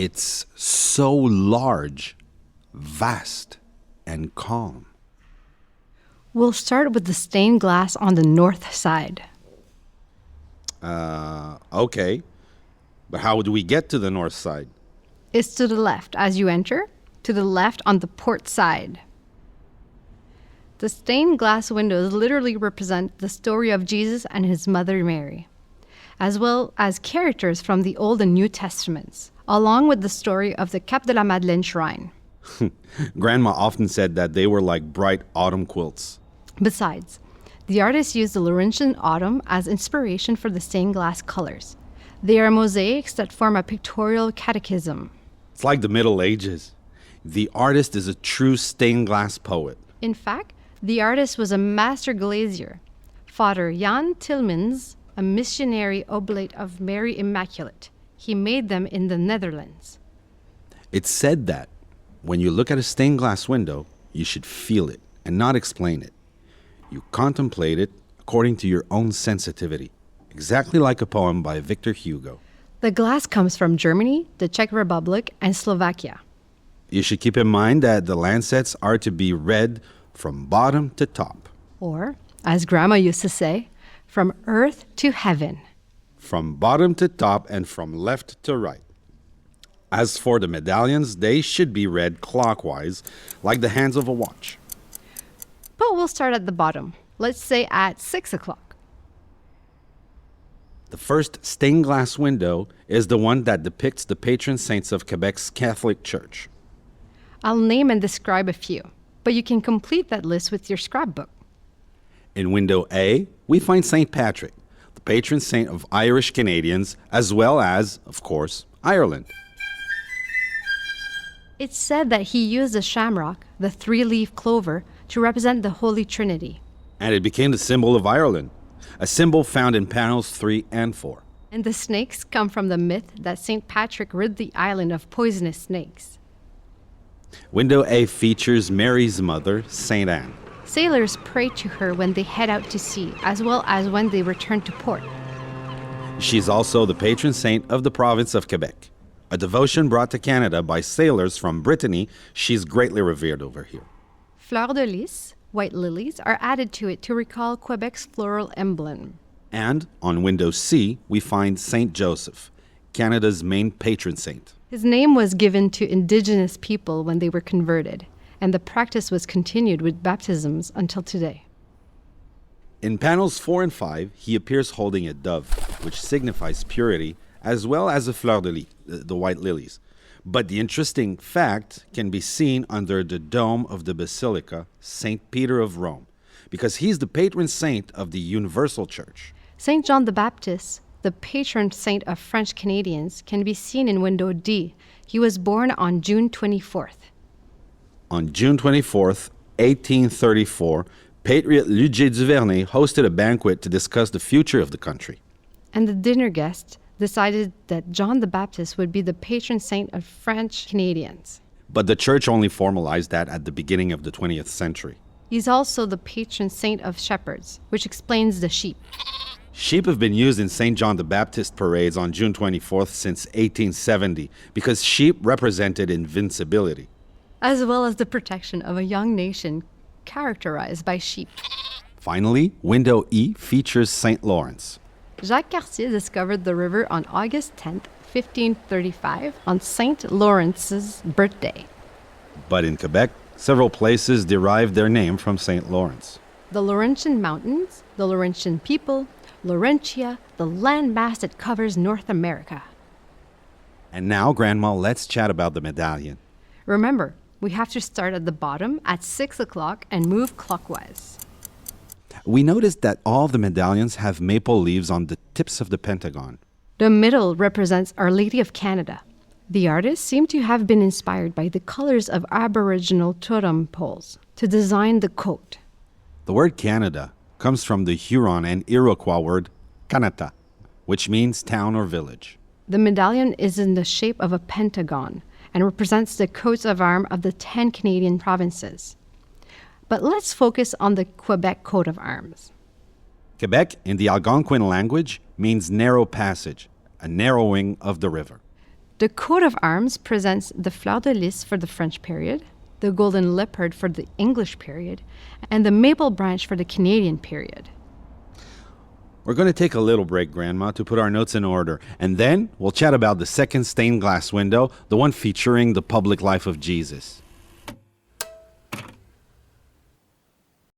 It's so large, vast, and calm. We'll start with the stained glass on the north side. Okay. But how do we get to the north side? It's to the left as you enter, to the left on the port side. The stained glass windows literally represent the story of Jesus and his mother Mary, as well as characters from the Old and New Testaments, along with the story of the Cap de la Madeleine shrine. Grandma often said that they were like bright autumn quilts. Besides, the artist used the Laurentian autumn as inspiration for the stained glass colors. They are mosaics that form a pictorial catechism. It's like the Middle Ages. The artist is a true stained glass poet. In fact, the artist was a master glazier. Father Jan Tilmans, a missionary oblate of Mary Immaculate. He made them in the Netherlands. It's said that when you look at a stained glass window, you should feel it and not explain it. You contemplate it according to your own sensitivity, exactly like a poem by Victor Hugo. The glass comes from Germany, the Czech Republic, and Slovakia. You should keep in mind that the lancets are to be read from bottom to top. Or, as Grandma used to say, from earth to heaven. From bottom to top and from left to right. As for the medallions, they should be read clockwise, like the hands of a watch. But we'll start at the bottom. Let's say at 6 o'clock. The first stained glass window is the one that depicts the patron saints of Quebec's Catholic Church. I'll name and describe a few, but you can complete that list with your scrapbook. In window A, we find St. Patrick, the patron saint of Irish Canadians, as well as, of course, Ireland. It's said that he used the shamrock, the three-leaf clover, to represent the Holy Trinity. And it became the symbol of Ireland, a symbol found in panels 3 and 4. And the snakes come from the myth that St. Patrick rid the island of poisonous snakes. Window A features Mary's mother, St. Anne. Sailors pray to her when they head out to sea, as well as when they return to port. She's also the patron saint of the province of Quebec. A devotion brought to Canada by sailors from Brittany, she's greatly revered over here. Fleurs de lys, white lilies, are added to it to recall Quebec's floral emblem. And on window C, we find Saint Joseph, Canada's main patron saint. His name was given to Indigenous people when they were converted, and the practice was continued with baptisms until today. In panels 4 and 5, he appears holding a dove, which signifies purity, as well as a fleur de lis, the white lilies. But the interesting fact can be seen under the dome of the Basilica, St. Peter of Rome, because he's the patron saint of the Universal Church. St. John the Baptist, the patron saint of French Canadians, can be seen in window D. He was born on June 24th. On June 24th, 1834, Patriot Ludger Duvernay hosted a banquet to discuss the future of the country. And the dinner guests decided that John the Baptist would be the patron saint of French Canadians. But the church only formalized that at the beginning of the 20th century. He's also the patron saint of shepherds, which explains the sheep. Sheep have been used in St. John the Baptist parades on June 24th since 1870 because sheep represented invincibility. As well as the protection of a young nation characterized by sheep. Finally, window E features St. Lawrence. Jacques Cartier discovered the river on August 10th, 1535, on St. Lawrence's birthday. But in Quebec, several places derived their name from St. Lawrence. The Laurentian Mountains, the Laurentian people, Laurentia, the landmass that covers North America. And now, Grandma, let's chat about the medallion. Remember, we have to start at the bottom at 6 o'clock and move clockwise. We noticed that all the medallions have maple leaves on the tips of the pentagon. The middle represents Our Lady of Canada. The artists seem to have been inspired by the colors of Aboriginal totem poles to design the coat. The word Canada comes from the Huron and Iroquois word Kanata, which means town or village. The medallion is in the shape of a pentagon and represents the coats of arms of the 10 Canadian provinces. But let's focus on the Quebec coat of arms. Quebec, in the Algonquin language, means narrow passage, a narrowing of the river. The coat of arms presents the fleur de lis for the French period, the golden leopard for the English period, and the maple branch for the Canadian period. We're going to take a little break, Grandma, to put our notes in order, and then we'll chat about the second stained glass window, the one featuring the public life of Jesus.